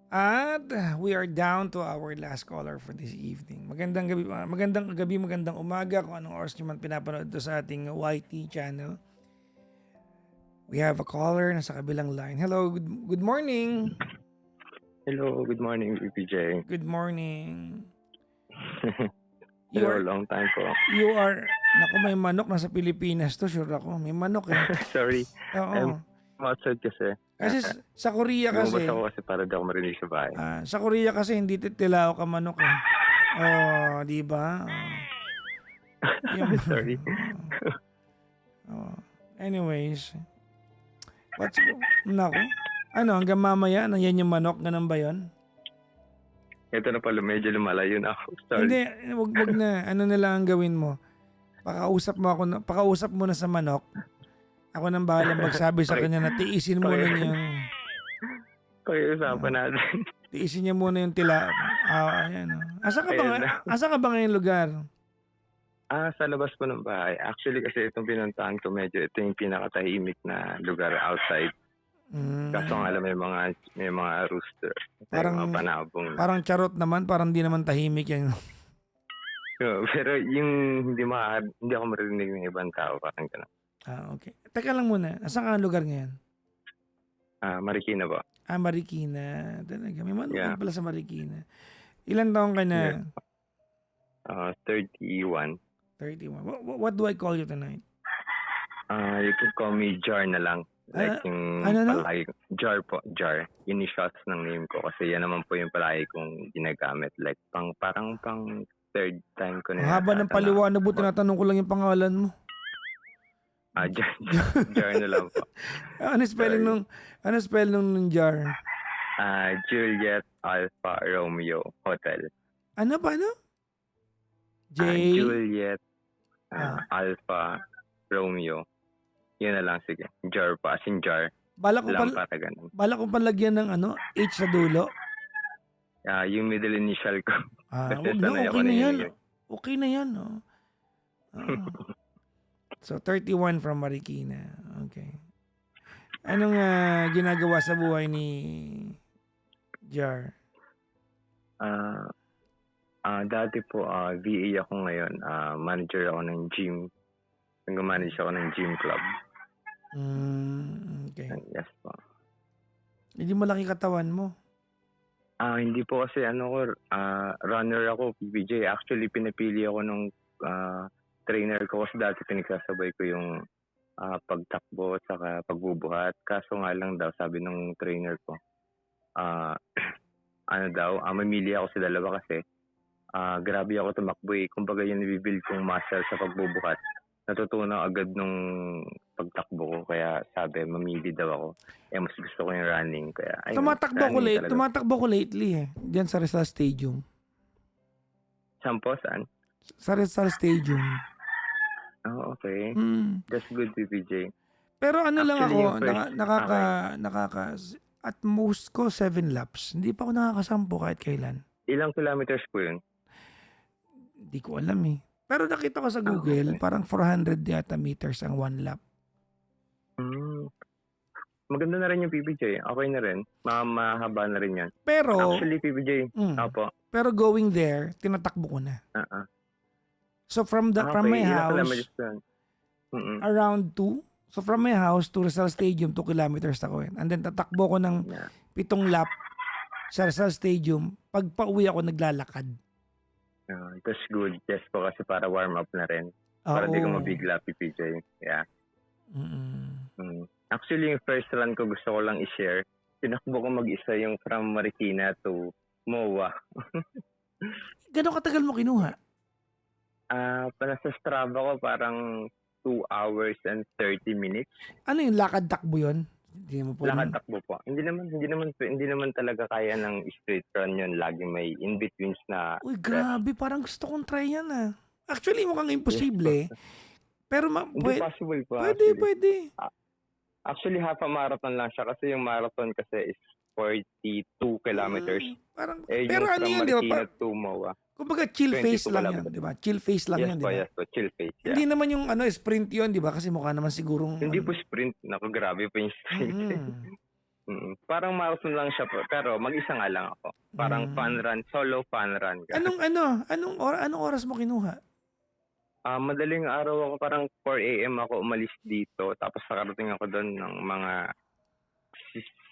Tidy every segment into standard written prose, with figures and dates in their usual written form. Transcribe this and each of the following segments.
At we are down to our last caller for this evening. Magandang gabi, magandang umaga kung anong oras nyo man pinapanood to sa ating YT channel. We have a caller na sa kabilang line. Hello, good morning. Hello, good morning, VPJ. Good morning. Hello, long time po. You are, naku, may manok nasa Pilipinas to, sure ako. May manok eh. Sorry, Oo. I'm outside kasi. Kasi sa Korea kasi, lumabas ako kasi para di ako marinig sa bahay. sa Korea kasi hindi titilao ka manok eh. Oh, di ba? Sorry. Anyways, naku, hanggang mamaya, yan yung manok, ganun ba yun? Ito na pala, medyo lumalayo na ako. Sorry. Hindi, wag na, ano na lang ang gawin mo? Pakausap mo na sa manok. Ako nang bahala magsabi sa kanya na tiisin mo na yung... Pag-iusapan natin. Tiisin niya muna yung tila. Ayan. Asa ka ba ngayong lugar? Sa labas po ng bahay. Actually, kasi itong pinuntahan ko, medyo ito yung pinakatahimik na lugar outside. Kaso nga alam, may mga rooster. Parang, mga panabong. Parang charot naman, parang di naman tahimik yan. Pero yung hindi ako marinig ng ibang tao, parang gano'n. Okay. Teka lang muna, asan ka ang lugar ngayon? Marikina ba? Marikina. Talaga, may manok pala sa Marikina. Ilan taong ka na? 31. 31. What do I call you tonight? You can call me Jar na lang. Like yung palagi. Jar po, Jar. Initials ng name ko kasi yan naman po yung palagi kong ginagamit. Like parang third time ko na. Haba ng paliwanag mo, tinatanong ko lang yung pangalan mo. Jar na lang po. Ano spelling nung Jar? Juliet Alpha Romeo Hotel. Ano ba, ano? Juliet Alpha Romeo. Yun na lang, sige. Jar pa, as in jar. Balak ko palagyan ng H sa dulo. Yung middle initial ko. Okay na yan. Okay na yan. So, 31 from Marikina. Okay. Anong ginagawa sa buhay ni Jar? Dati po, VA ako ngayon. Manager ako ng gym. Nag-manage ako ng gym club. Okay. Yes po. Hindi malaki katawan mo? Hindi po kasi runner ako, PBJ. Actually, pinipili ako nung trainer ko kasi dati pinagsasabay ko yung pagtakbo at saka pagbubuhat. Kaso nga lang daw, sabi nung trainer ko, mamili ako sa dalawa kasi grabe ako tumakbo eh. Kumbaga yung nabibuild kong muscle sa pagbubuhat, natutunan agad nung pagtakbo ko. Kaya sabi, mamili daw ako. Mas gusto ko yung running. Kaya, tumatakbo ko lately eh. Diyan sa Rizal Stadium. Saan po? Saan? Sa Rizal Stadium. Okay. That's good, PPJ. Pero lang ako, at most ko 7 laps. Hindi pa ako nakakasampo kahit kailan. Ilang kilometers po yun? Hindi ko alam eh. Pero nakita ko sa Google, parang 400 yata meters ang 1 lap. Maganda na rin yung PPJ. Okay na rin. Mahaba na rin yan. Pero, actually, PPJ, opo. Pero going there, tinatakbo ko na. So from my house, around 2. So from my house to Rizal Stadium, 2 kilometers ako eh. And then tatakbo ko ng 7 lap sa Rizal Stadium. Pag pauwi ako, naglalakad. That's good. Yes po, kasi para warm up na rin. Para di ko mabigla, PPJ. Yeah. Actually, yung first run ko gusto ko lang i-share. Tinakbo ko mag-isa yung from Marikina to MOA. Gano'ng katagal mo kinuha? Sa Strava ko parang 2 hours and 30 minutes. Ano yung lakad-takbo yun? Lakad-takbo po. Hindi naman talaga kaya ng straight run yun. Lagi may in-betweens na... Uy, grabe. Parang gusto kong try yan ah. Actually, mukhang imposible. Pero hindi possible po. Pwede. Actually, half a marathon lang siya kasi yung marathon kasi is 42 kilometers. Pero ano yan, di ba? To MOA. Kumbaga chill face lang yan, di ba? Chill face lang yan, di ba? Yes po, chill face. Yeah. Hindi naman yung sprint yun, di ba? Kasi mukha naman sigurong... Hindi po sprint. Naku, grabe po yung sprint. Parang marathon lang siya po, pero mag-isa nga lang ako. Parang fun run, solo fun run. Anong oras mo kinuha? Madaling araw ako, parang 4 a.m. ako umalis dito. Tapos nakarating ako doon ng mga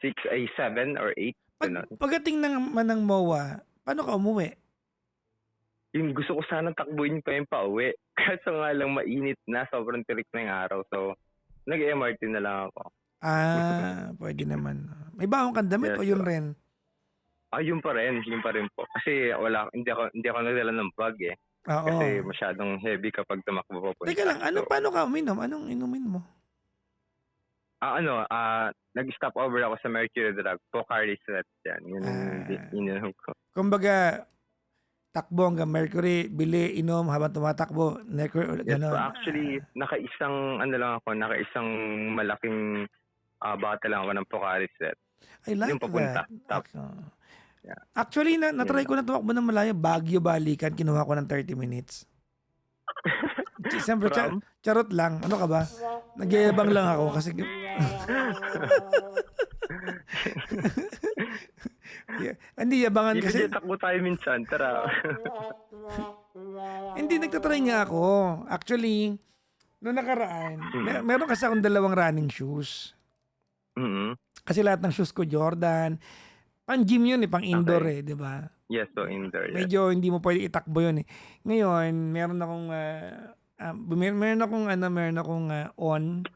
7 or 8. Pagdating ng MOA, paano ka umuwi? Yung gusto ko sana takbuhin pa yung pauwi. Kaso nga lang mainit na, sobrang tirik na yung araw. So, nag-MRT na lang ako. Pwede naman. May baong kang damit o yun rin? Yun pa rin po. Kasi hindi ako nagdala ng bag eh. Oo. Kasi masyadong heavy kapag tumakbo po. Teka lang, paano ka uminom? Anong inumin mo? Nag-stop over ako sa Mercury Drug. Pocari Sweat yan. Yun ininom ko. Kumbaga, takbo hanggang Mercury, bili, inom habang tumatakbo. Yes, so actually, nakaisang malaking bottle lang ako ng Pocari Sweat. I like yung papunta. that. Yeah. Actually, natry ko na tumakbo ng malayo. Baguio, Balikan, kinuha ko ng 30 minutes. Siyempre, charot lang. Ano ka ba? Nagyayabang lang ako kasi... Hindi, yabangan kasi... Takbo tayo minsan, tara. Hindi, nagtatry nga ako. Actually, noong nakaraan, meron kasi akong 2 running shoes. Kasi lahat ng shoes ko, Jordan. Pang-gym yun pang indoor di ba? Yes, so indoor. Medyo hindi mo pwede itakbo yun Ngayon, meron akong on.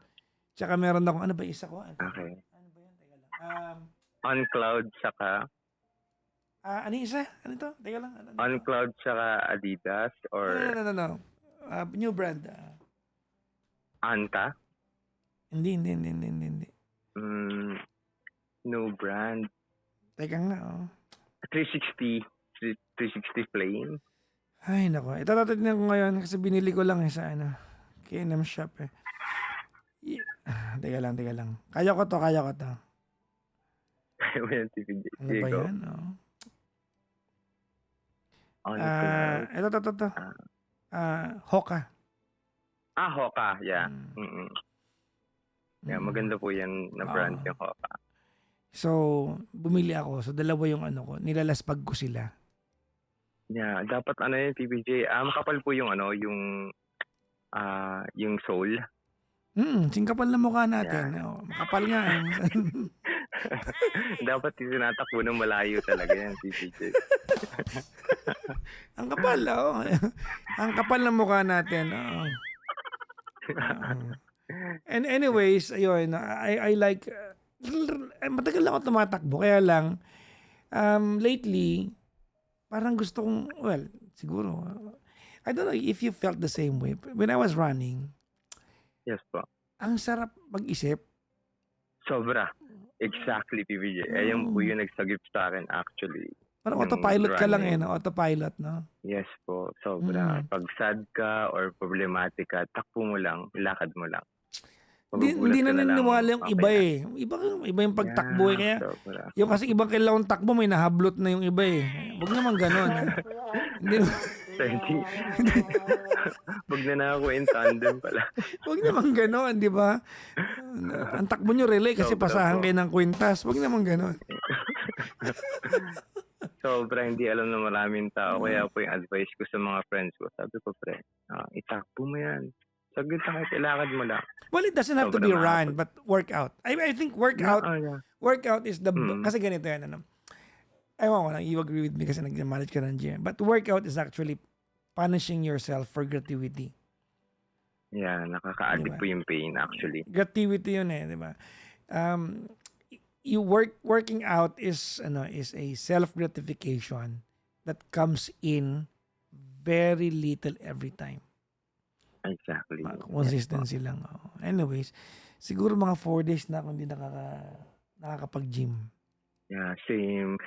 Tsaka meron akong, ano ba isa ko? Okay. Ano ba yun? Teka lang. On Cloud tsaka? Ano yung isa? Ano to? Teka lang. On Cloud tsaka Adidas or? No. New brand. Anta? Hindi. New brand. Teka nga, 360 Flame. Ay, nako. Ito tatignan ko ngayon kasi binili ko lang sa K&M shop Teka lang. Kaya ko to. Kaya mo yan, TPJ. Ano ba yan? Ito. Hoka. Hoka. Yeah. Yeah, maganda po yan na brand yung Hoka. So, bumili ako. So, 2 yung ko. Nilalaspag ko sila. Yeah, dapat yun, TPJ. Makapal po yung yung sole. Singkapal na mukha natin. Yeah. Makapal nga. Dapat tinatakbo ng malayo talaga yan, TPJ. Ang kapal, Ang kapal ng mukha natin. And anyways, ayun, I like... matagal ako tumatakbo. Kaya lang, lately, parang gusto kong, siguro, I don't know if you felt the same way. When I was running, yes po. Ang sarap mag-isip. Sobra. Exactly, PBJ. Ayun po yung nagsagip sa akin actually. Parang autopilot ka lang autopilot, no? Yes po, sobra. Pag sad ka or problematic ka, takbo mo lang, ilakad mo lang. Hindi na naniniwala yung iba Iba yung pagtakbo kaya yung kasi ibang kailangan takbo may nahablot na yung iba Huwag naman gano'n. Hindi. Huwag na ako in tandem pala. Huwag naman gano'n, di ba? Ang takbo nyo relay kasi pasahan kayo ng kwintas. Huwag naman gano'n. Sobra hindi alam na maraming tao. Kaya po yung advice ko sa mga friends ko. Sabi ko, itakbo mo yan. Saglit lang kahit ilakad mo lang. Well, it doesn't have to be run, but workout. I think workout is the... Kasi ganito yan, Ewan ko lang, you agree with me kasi nag-manage ka ng gym. But workout is actually punishing yourself for gratuity. Yeah, nakaka-addict po yung pain actually. Gratuity yun di ba? Working out is a self-gratification that comes in very little every time. Exactly. Consistency lang. Anyways, siguro mga 4 days na akong hindi nakakapag-gym. Yeah, same.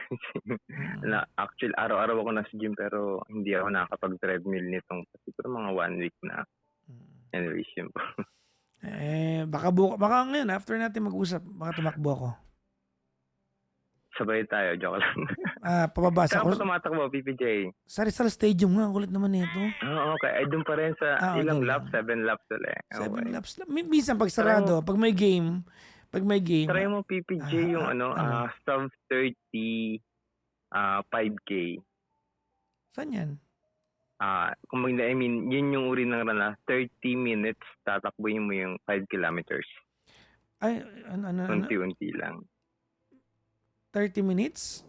Actually, araw-araw ako nasa gym pero hindi ako nakakapag-treadmill nitong siguro mga 1 week na. Anyways, yun po. Baka ngayon, after natin mag-usap, baka tumakbo ako. Sabay tayo, joke lang. Pababasa ko. Saan tumatakbo, PPJ? Sa Rizal Stadium nga, kulit naman nito. Okay. Ay, doon pa rin sa ilang laps? 7 laps ulit. 7 laps. Minsan pag sarado, pag may game, Pag may game, Try mo PPJ yung ano? sub 30 5K. Saan yan? I mean, yun yung uri ng run na 30 minutes tatakbuhin mo yung 5 kilometers. Ay, ano? Unti-unti lang. 30 minutes?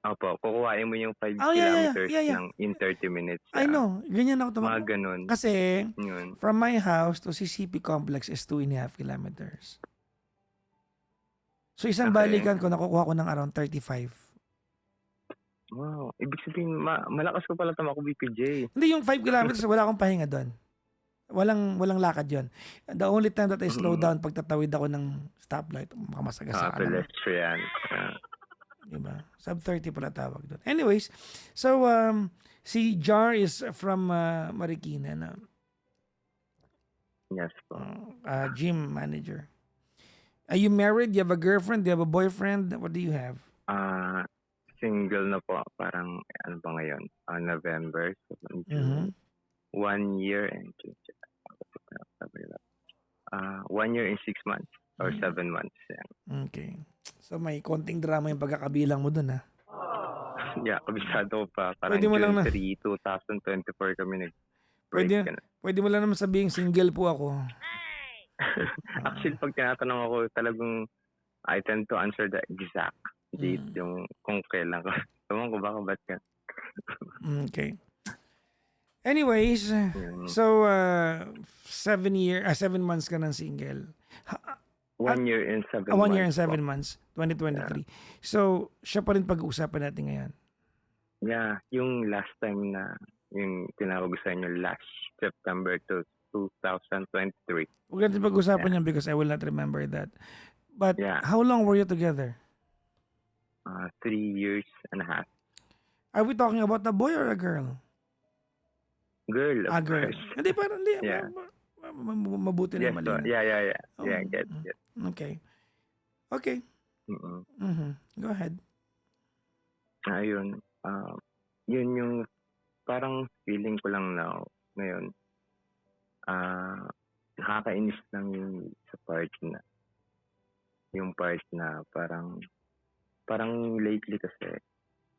Opo, kukuhain mo yung 5 Oh, kilometers yeah. in 30 minutes. I know. Ganyan ako Mga ganun. Kasi, Yun. from my house to CCP complex is 2.5 kilometers. So, isang Okay. balikan ko, nakukuha ko ng around 35. Wow. Ibig sabihin, malakas ko pala tumakbo BPJ. Hindi, yung 5 kilometers, wala akong pahinga doon. Walang lakad yon. The only time that I slow down, pag tatawid ako ng stoplight, makamasagasa ka naman. Pedestrian. Diba? Sub 30 pala tawag doon. Anyways, so si Jar is from Marikina na Yes po. gym manager. Are you married? Do you have a girlfriend? Do you have a boyfriend? What do you have? Single na po. Parang, ano ba ngayon? November. So, 1 year and 1 year and 6 months or 7 months. Yeah. Okay. So may konting drama yung pagkakabilang mo dun, ha? Yeah, kabisado ko pa. Parang Pwede mo lang June na- 3, 2024 kami Pwede mo lang naman sabihin single po ako. Actually, pag tinatanong ako, talagang I tend to answer the exact date, yung kung kailan ka. Tawang ko baka ba't ka. Okay. Anyways, so 7 months ka ng single. 1 year and 7 months. 1 year and 7 months, 2023. So, siya pa rin pag-uusapan natin ngayon. Yeah, yung last time na yung tinawag ko sa inyo last September to 2023. Huwag natin pag-usapan yan because I will not remember that. But Yeah. how long were you together? 3 years and a half. Are we talking about a boy or a girl? Girl, of Girl. course. Hindi, parang hindi. Yeah. Mabuti na Yes, mali. yeah. Oh, Yeah, get. Okay. Okay. Go ahead. Ayun. Yun yung parang feeling ko lang na ngayon. Nakakainis lang yung sa part na parang lately kasi,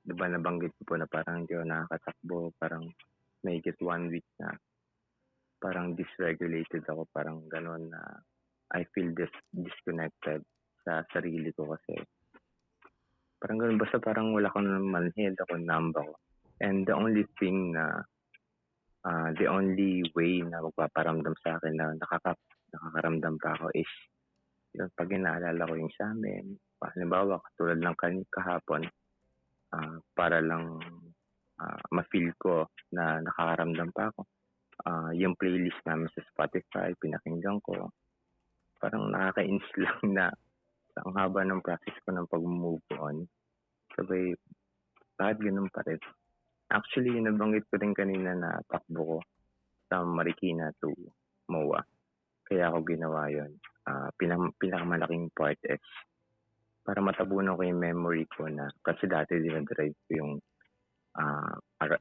di ba nabanggit ko po na parang hindi ako nakakatakbo, parang may get 1 week na parang dysregulated ako, parang gano'n na I feel disconnected sa sarili ko kasi parang gano'n, basta parang wala ko na manhid, ako numb ako. And the only thing na the only way na magpaparamdam sa akin na nakakaramdam pa ako is yung pag inaalala ko yung sa amin. Halimbawa, katulad ng kahapon, para lang ma-feel ko na nakakaramdam pa ako. Yung playlist namin sa Spotify, pinakinggan ko. Parang nakakainis lang na ang haba ng process ko ng pag-move on. Sabay, bakit ganun pa rin? Actually, nabanggit ko rin kanina na takbo ko sa Marikina to MOA. Kaya ako ginawa yun. Pinakamalaking part is para matabunan ko yung memory ko na kasi dati dinadrive ko yung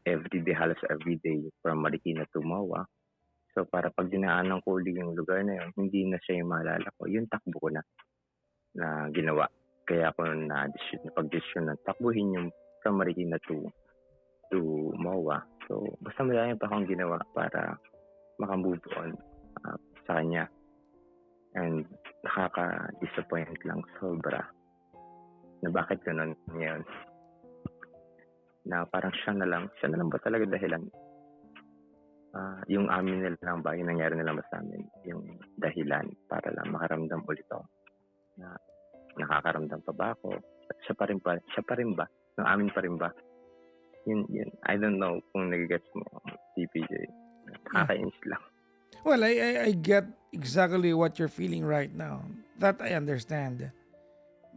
everyday, halos everyday from Marikina to MOA. So para pag dinaanan ko ulit yung lugar na yun, hindi na siya yung maalala ko. Yung takbo ko na ginawa. Kaya ako pag-decision na takbuhin yung from Marikina to MOA. So basta marami pa akong ginawa para makamove on sa kanya. And nakaka-disappoint lang sobra na bakit ganun ngayon. Na parang siya na lang ba talaga dahilan? Yung amin nila lang ba, yung nangyari nila sa amin, yung dahilan para lang makaramdam ulit ako na nakakaramdam pa ba ako? Siya pa rin ba? Nung amin pa rin ba? Yun. I don't know kung nagigets mo, TPJ. Nakakainis lang. Well, I get exactly what you're feeling right now. That I understand.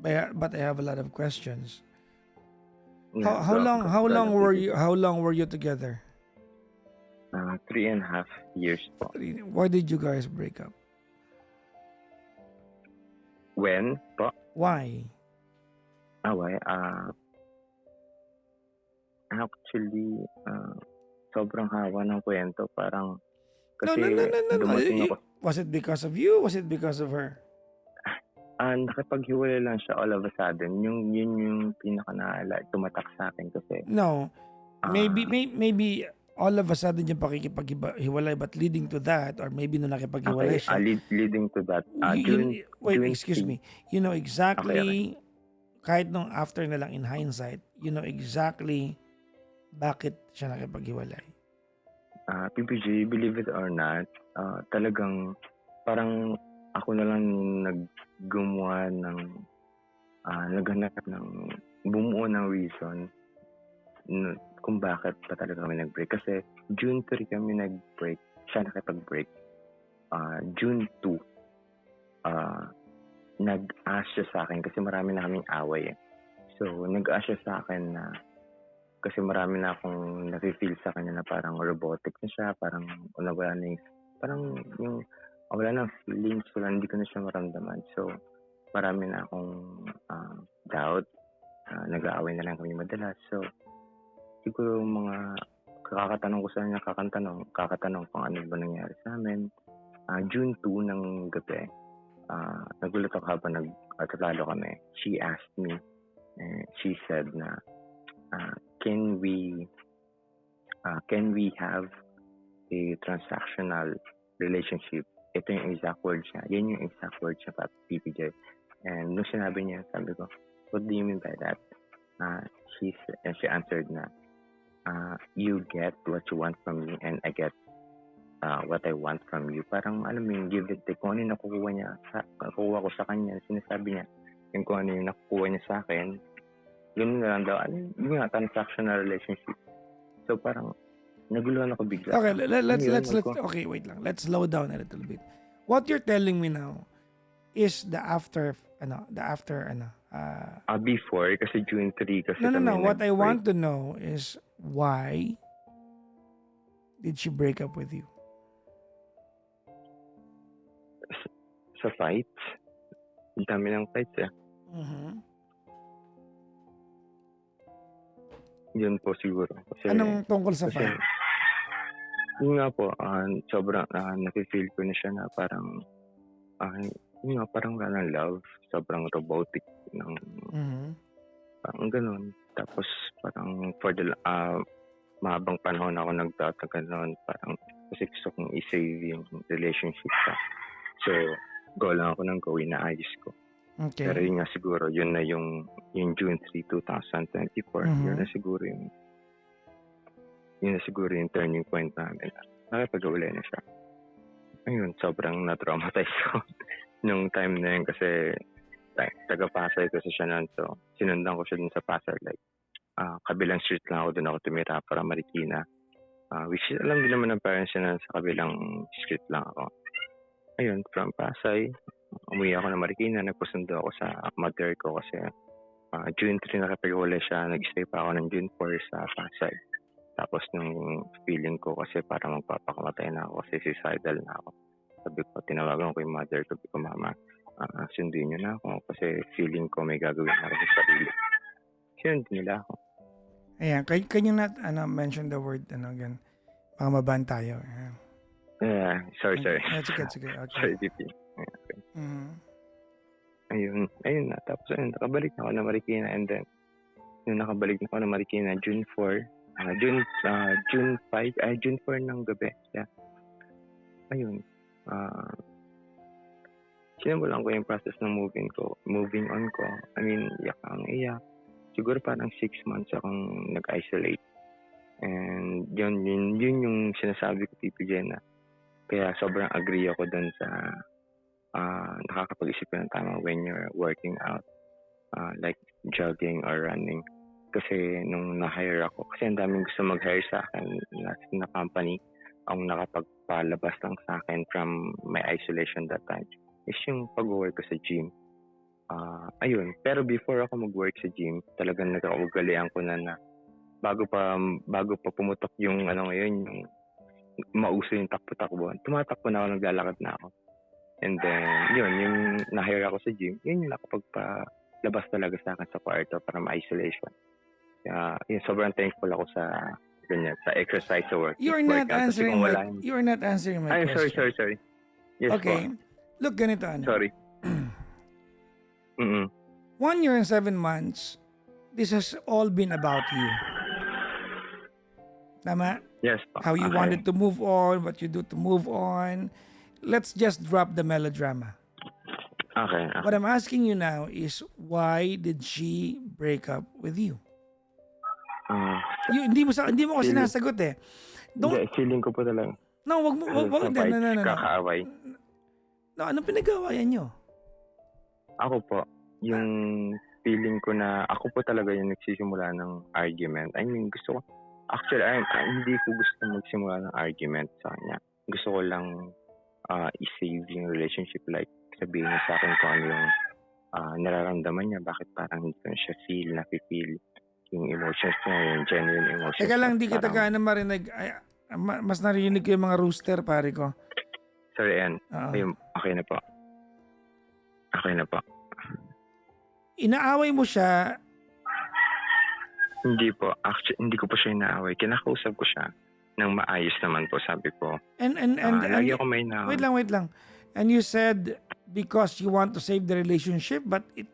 But I have a lot of questions. Yeah, How long were you together? 3.5 years po. Why did you guys break up? When po? Why? Why? Actually, sobrang hawa ng kwento. Parang kasi No. dumating ako. Was it because of you? Was it because of her? nakipaghiwalay lang siya all of a sudden. Yun yung tumatak sa akin kasi No. Maybe ah, maybe all of a sudden yung pakikipaghiwalay but leading to that or maybe nung nakipaghiwalay okay, siya, leading to that, wait, June excuse 3. me. You know Okay, okay. exactly, kahit nung after na lang in hindsight, you know exactly bakit siya nakipaghiwalay. PPG, believe it or not, talagang parang ako na lang naggumawa ng naghanap ng bumuo ng reason kung bakit pa talaga kami nag-break. Kasi June 3 kami nag-break, siya nakipag-break. June 2, nag-ask siya sa akin kasi marami na kaming away. So, nag-ask siya sa akin na kasi marami na akong nafe-feel sa kanya na parang robotic na siya, parang wala na yung, parang yung wala na feelings, hindi ko na siya maramdaman. So, marami na akong doubt. Nag-aaway na lang kami madalas. So, siguro mga kakatanong ko sa kanya, kakatanong kung ano ba nangyari sa amin. June 2 ng gabi, nagulat ako habang nagtatalo kami. She asked me, she said na, can we have a transactional relationship? Ito yung exact word siya. Yan yung exact word siya, PPJ. And nung sinabi niya, sabi ko, what do you mean by that? She answered na, you get what you want from me and I get what I want from you. Parang alam mo yung give it take. Kung ano yung nakukuha ko sa kanya, sinasabi niya, yung kung ano yung nakukuha niya sa akin, yun na lang daw. Yun nga, transactional relationship. So parang naguluhan ako bigla. Okay, let's okay, wait lang. Let's slow down a little bit. What you're telling me now is the after before kasi June 3 kasi no. kami What I nag-break. want to know is why did she break up with you? Sa fights. Ang dami ng fights eh. Yun po siguro. Kasi, Anong tungkol sa fight? Yun nga po, sobrang nafe-feel ko na siya na parang yun nga, parang wala ng love. Sobrang robotic ng parang ganun. Tapos parang for the mahabang panahon ako nag-doubt na ganun. Parang kasi gusto kong i-save yung relationship ka. So, go lang ako ng gawin na ayos ko. Okay. Pero yun nga siguro, yun na yung June 3, 2024. Yun na siguro yung turning point namin. Nakipag-uulay na siya. Ayun, sobrang na-traumatize ko nung time na yun kasi taga-Pasay kasi siya nun. So, sinundan ko siya dun sa Pasay. Like, kabilang street lang ako, dun ako tumira para Marikina. Which is, alam din naman ng parents niya na sa kabilang street lang ako. Ayun, from Pasay, umuwi ako na Marikina, nagpasundo ako sa mother ko kasi June 3 nakapag-uulay siya, nag-stay pa ako ng June 4 sa Pasay. Tapos nung feeling ko kasi para magpapakamatay na ako kasi suicidal na ako. Sabi ko, tinawagan ko yung mother ko, sabi ko, mama, sundin niyo na ako kasi feeling ko may gagawin na ako sa sarili. Sinundin nila ako. Ayan, can you not mention the word again? Baka maban tayo. Yeah, sorry. That's okay. Okay. Sorry, DP. Okay. Ayun na. Tapos nakabalik na ako na Marikina and then nung nakabalik na ako na Marikina, June 4, June 4 ng gabi. Yeah. Ayun. Sinimulan ko yung process ng moving on ko. I mean, iyak. Siguro parang 6 months akong nag-isolate. And yun yung sinasabi ko, PPJ, na kaya sobrang agree ako dun sa nakakapag-isip ka ng tama when you're working out, like jogging or running. Kasi nung na-hire ako, kasi ang daming gusto mag-hire sa akin na company, ang nakapagpalabas lang sa akin from my isolation that time is yung pag-work ko sa gym. Ayun, pero before ako mag-work sa gym, talagang nagkaugalian ko na bago pa pumutok yung ngayon, yung mauso yung takbo-takbo. Tumatakbo na ako, naglalakad na ako. And then, yun, yung na-hire ako sa gym, yun yung nakapagpalabas talaga sa akin sa kwarto para ma-isolation. Yun, sobrang thankful ako sa ganyan, sa exercise sa work. You're not answering my question. Sorry. Yes, okay. po. Look, ganito. Sorry. Mm. 1 year and 7 months, this has all been about you. Tama? Yes po. How you Okay. wanted to move on, what you do to move on. Let's just drop the melodrama. Okay. What I'm asking you now is, why did she break up with you? Mm. Hindi mo ko Feeling- sinasagot eh. Hindi, feeling ko po talaga. No, wag mo, Sa no, fights, no, no, no. kakaaway. No, anong pinag-aawayan nyo? Ako po, yung feeling ko na ako po talaga yung nagsisimula ng argument. I mean, gusto ko, actually, hindi ko gusto magsimula ng argument sa kanya. Gusto ko lang i-save yung relationship, like sabihin niya sa akin kung ano yung nararamdaman niya, bakit parang hindi ko na siya nafe-feel yung emotions niya, yung genuine emotions. Teka lang, di kita Parang- gaano marinig. Mas narinig ko yung mga rooster, pare ko. Sorry, Ann. Oo. Ayun, okay na po. Okay na po. Inaaway mo siya. Hindi po. Actually, hindi ko po siya inaaway. Kinakausap ko siya nang maayos naman po, sabi ko. And Lagi ako may na... wait lang. And you said because you want to save the relationship, but it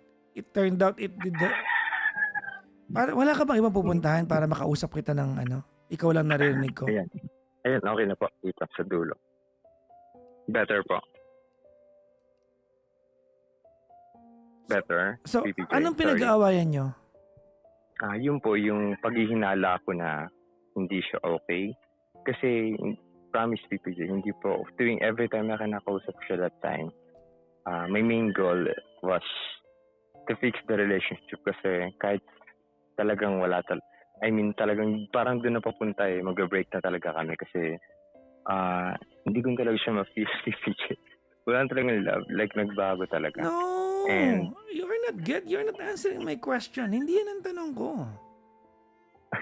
turned out it did the... Wala ka bang ibang pupuntahan para makausap kita ng ano? Ikaw lang naririnig ko. Ayan. Ayan, okay na po. Dito sa dulo. Better po. Better. So, PPJ, anong sorry. pinag-aawayan nyo? Yun po, yung paghihinala ko na hindi siya okay. Kasi, promise PPJ, hindi po, every time na kinakausap ko siya that time, my main goal was to fix the relationship kasi kahit talagang talagang parang doon na papunta mag-break na talaga kami kasi hindi ko talaga siya ma-feel PPJ. Wala talagang love, like nagbago talaga. No, And- you're not answering my question. Hindi yan ang tanong ko.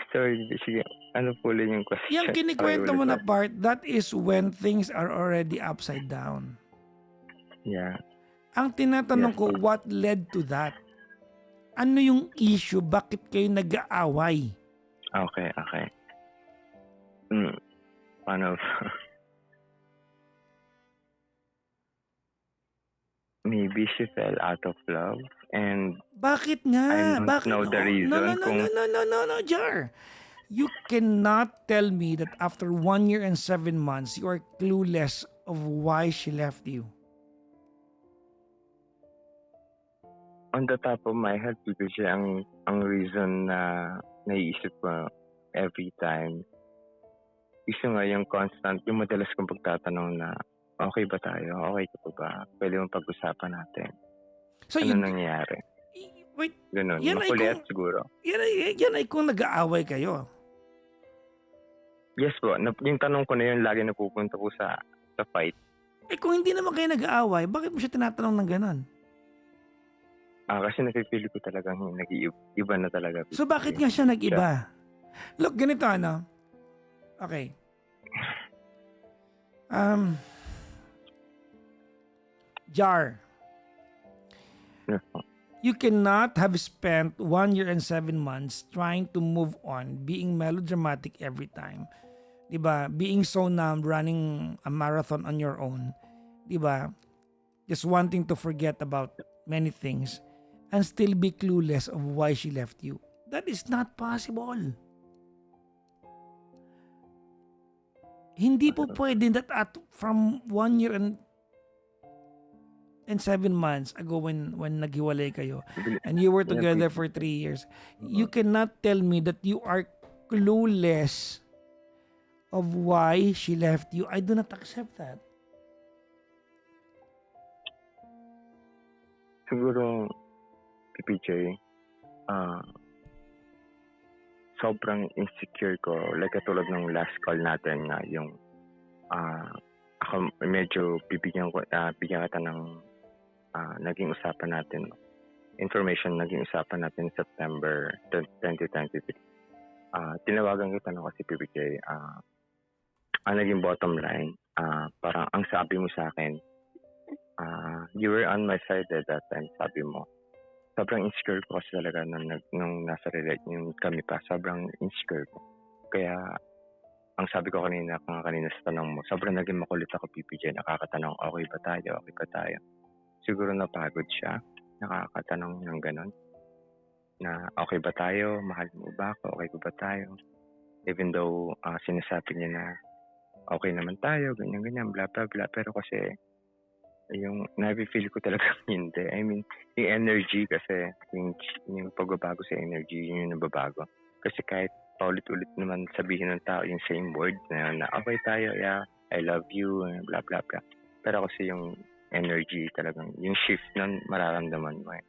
Sorry, sige. Ano po ulit yung question? Yung kinikwento mo Sorry, na part, that is when things are already upside down. Yeah. Ang tinatanong Yes, ko, what led to that? Ano yung issue? Bakit kayo nag-aaway? Okay. Paano? Maybe she fell out of love and Bakit nga? I don't Bakit? know the reason No, Jar. You cannot tell me that after 1 year and 7 months, you are clueless of why she left you. on the top of my head because ang reason na naiisip ko every time isa nga yung constant, yung madalas kong pagtatanong na okay ba tayo? Okay ka pa ba? Pwede mong pag-usapan natin. So Ano nangyayari? wait, Ganun. Yan ay Makulit siguro. yan ay kung nag-aaway kayo. Yes po. Yung tanong ko na yun, lagi napupunta po sa fight. Kung hindi naman kayo nag-aaway, bakit mo siya tinatanong ng ganon? Kasi napipili ko talagang nag-iiba na talaga. So bakit nga siya nag-iba? Look, ganito ano. Okay. Jar. You cannot have spent 1 year and 7 months trying to move on, being melodramatic every time. Diba? Being so numb, running a marathon on your own. Diba? Just wanting to forget about many things and still be clueless of why she left you. That is not possible. Hindi po pwede that from 1 year and 7 months ago when naghiwalay kayo and you were together for 3 years, you cannot tell me that you are clueless of why she left you. I do not accept that. Siguro, PPJ, sobrang insecure ko. Like katulad ng last call natin nga, yung ako medyo bigyan kita ng naging usapan natin. Information naging usapan natin September 2023. Tinawagan kita na kasi PPJ. Ang naging bottom line, parang ang sabi mo sa akin, you were on my side at that time, sabi mo. Sobrang insecure ko kasi talaga nung nasa relate yung kami pa. Sobrang insecure ko. Kaya, ang sabi ko kanina sa tanong mo, sobrang naging makulit ako, PPJ. Nakakatanong, okay ba tayo? Siguro napagod siya. nakakatanong ng gano'n na okay ba tayo, mahal mo ba ako, okay ba tayo? Even though sinasabi niya na okay naman tayo, ganyan-ganyan, bla bla bla. Pero kasi yung nafe-feel ko talaga hindi. I mean, yung energy kasi, yung pagbabago sa energy, yun yung nababago. Kasi kahit paulit-ulit naman sabihin ng tao yung same words na okay tayo, yeah, I love you, bla bla bla. Pero kasi yung energy talagang, yung shift nun mararamdaman mo eh.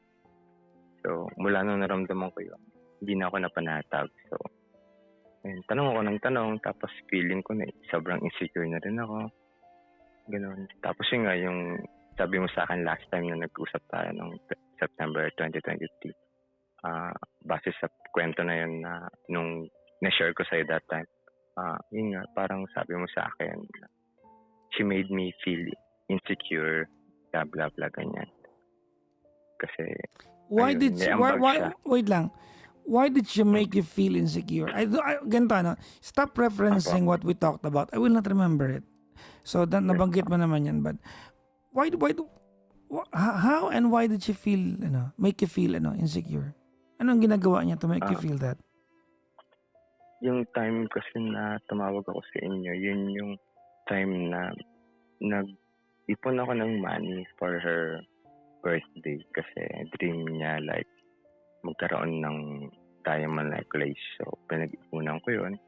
So, mula nung naramdaman ko yun, hindi na ako napanatag. So, ayun, tanong ako ng tanong, tapos feeling ko na sobrang insecure na rin ako. Ganun. Tapos yun nga, yung sabi mo sa akin last time na nag-usap tayo noong September 2023, base sa kwento na yun na nung na-share ko sa'yo that time, yun nga, parang sabi mo sa akin, she made me feel insecure, blah blah blah, ganyan. Kasi, Why ayun, did may she, ambag siya. wait lang. Why did she make you feel insecure? Ganito, ano, stop referencing what we talked about. I will not remember it. So, nabanggit mo naman yan. But, how and why did she feel, make you feel, insecure? Anong ginagawa niya to make you feel that? Yung time kasi na tumawag ako sa inyo, yun yung time na nag-ipon ako ng money for her birthday kasi dream niya like magkaroon ng diamond necklace. So, pinag-ipunan ko yun.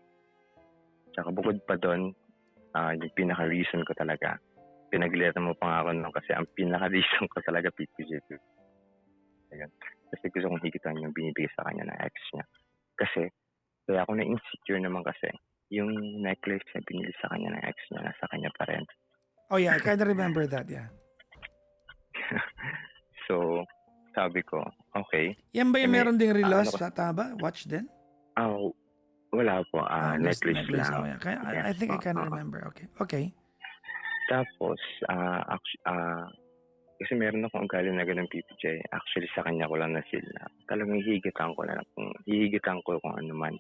Tsaka bukod pa doon, yung pinaka-reason ko talaga, pinaglita mo pa nga ako nun kasi ang pinaka-reason ko talaga, PPJ. Ayun. Kasi gusto kong higitan yung binibigay sa kanya ng ex niya. Kasi, kaya ako na-insecure naman kasi, yung necklace na binili sa kanya ng ex niya, nasa kanya pa rin. Oh yeah, I kind of remember that, yeah. So, sabi ko, okay. Yan ba yung meron ding relos sa taba? Watch din? Wala po. Necklace lang. Oh, yeah. I think I kind of remember. Okay. Tapos, kasi meron akong ugali na ganun, PPJ. Actually, sa kanya ko lang na-feel na talagang hihigitan ko kung ano man.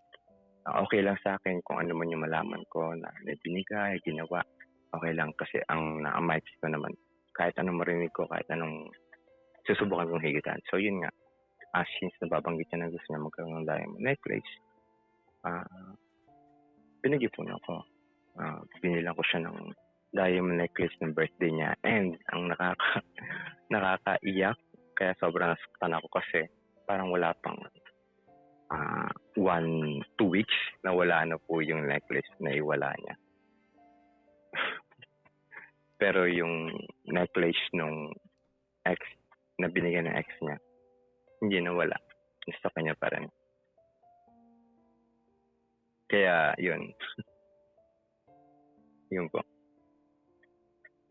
Okay lang sa akin kung ano man yung malaman ko na binigay, ginawa. Okay lang kasi ang na-mindset ko naman, kahit anong marinig ko, kahit anong susubukan kong higitan. So, yun nga. Since nababanggit niya na gusto niya magkaroon ng diamond necklace, pinag-ipon ako. Binilang ko siya ng diamond necklace ng birthday niya. And ang nakakaiyak, kaya sobrang nasaktan ako kasi parang wala pang 1-2 weeks na wala na po yung necklace na iwala niya. Pero yung necklace nung ex na binigyan ng ex niya, hindi nawala. Gusto kanya pa rin. Kaya, yun. Yun po.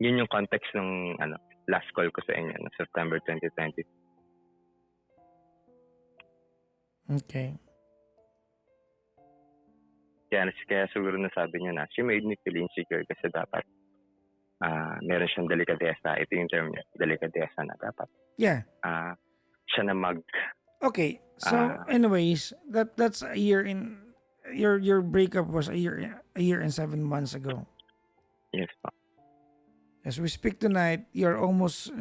Yun yung context ng last call ko sa inyo no September 2020. Okay. Kaya siguro nasabi niya na, she made me feel insecure kasi dapat meron siyang delikadesa. Ito yung term niya, delikadesa na dapat. Yeah. Siya na Okay. So, anyways, that's a year in your breakup was a year and 7 months ago. Yes po. As we speak tonight, you're almost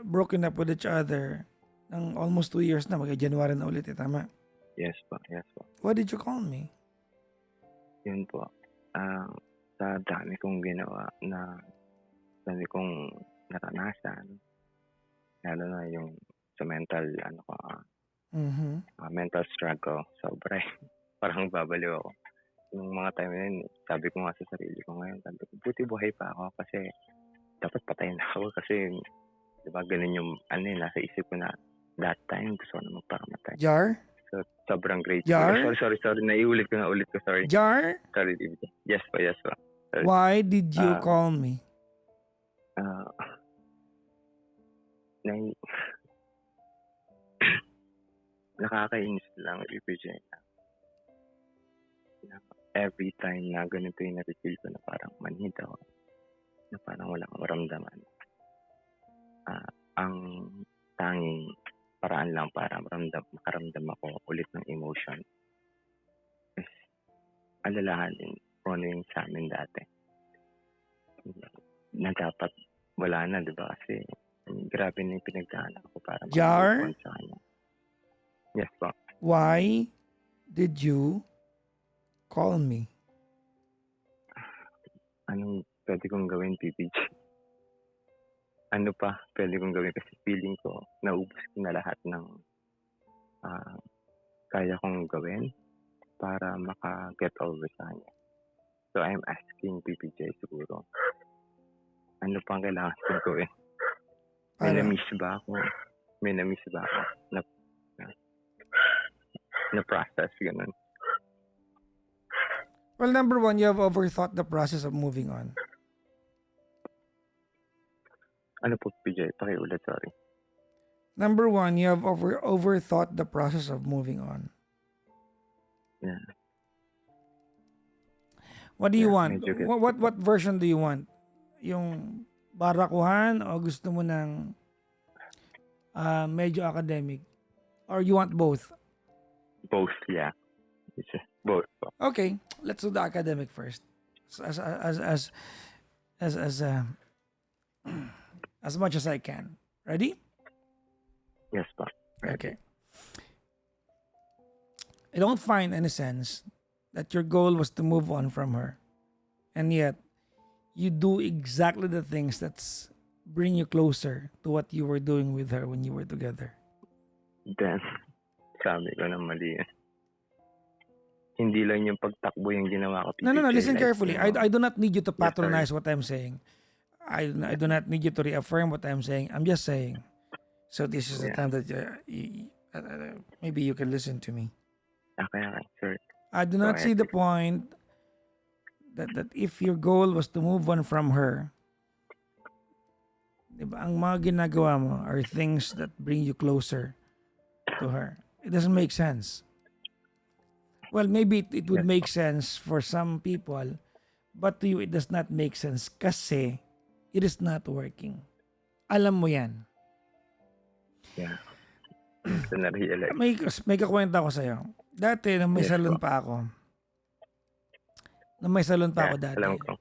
broken up with each other ng almost 2 years na. Mag-January na ulit, tama? Yes po. Why did you call me? Yun po. Sa dami kong ginawa dami kong naranasan, lalo na yung sa mental, mental struggle, sobra. Parang babaliw ako. Yung mga time na yun, sabi ko nga sa sarili ko ngayon, sabi ko, buti buhay pa ako kasi dapat patay na ako kasi, di ba, ganun yung, nasa isip ko na that time, gusto ko na magpakamatay. Jar? So, sobrang grateful. Jar? Sorry. Naiulit ko, sorry. Jar? Sorry, David. Yes po. Sorry. Why did you call me? Nakakainis lang, i-present. Every time na ganito yung na-feel ko na parang manhid ako, na parang wala akong maramdaman. Ang tanging paraan lang para makaramdam ako ulit ng emotion is alalahanin kung ano yung sa amin dati. Na dapat wala na, di ba? Kasi grabe na yung pinagdaanan ko para Jar? mag-move on sa kanya. Yes po. Why did you call me? Anong pwede kong gawin, PPG? Ano pa pwede kong gawin? Kasi feeling ko, naubos ko na lahat ng kaya kong gawin para maka-get over sa kanya. So, I'm asking PPJ siguro, ano pang kailangan kong gawin? May Para- na-miss ba ako? May na-miss ba ako? Na process, ganun. Well, number one, you have overthought the process of moving on. Ano po, PJ? Pakiulit, sorry. Number one, you have overthought the process of moving on. Yeah. What do you Yeah, want? medyo gets What version do you want? Yung barakuhan o gusto mo ng medyo academic? Or you want both? Both, yeah. It's just both. Okay, let's do the academic first. As much as I can. Ready? Yes, po. Okay. I don't find any sense that your goal was to move on from her. And yet, you do exactly the things that's bring you closer to what you were doing with her when you were together. Then, sabi ko na mali yan. Hindi lang yung pagtakbo yung ginawa ko. No, PPJ, listen like, carefully. you know, I do not need you to Yes, sorry. patronize what I'm saying. I do not need you to reaffirm what I'm saying. I'm just saying. So this is the Yeah. time that maybe you can listen to me. Okay, sure. I do not Go see ahead. the point that if your goal was to move on from her, diba, ang mga ginagawa mo are things that bring you closer to her. It doesn't make sense. Well, maybe it would Yes. make sense for some people, but to you, it does not make sense kasi it is not working. Alam mo yan. Yeah. So, na-realize. May kakwenta ko sa'yo. Dati, nung may Yes, salon po. pa ako. Nung may salon pa ako Yeah, dati. alam ko.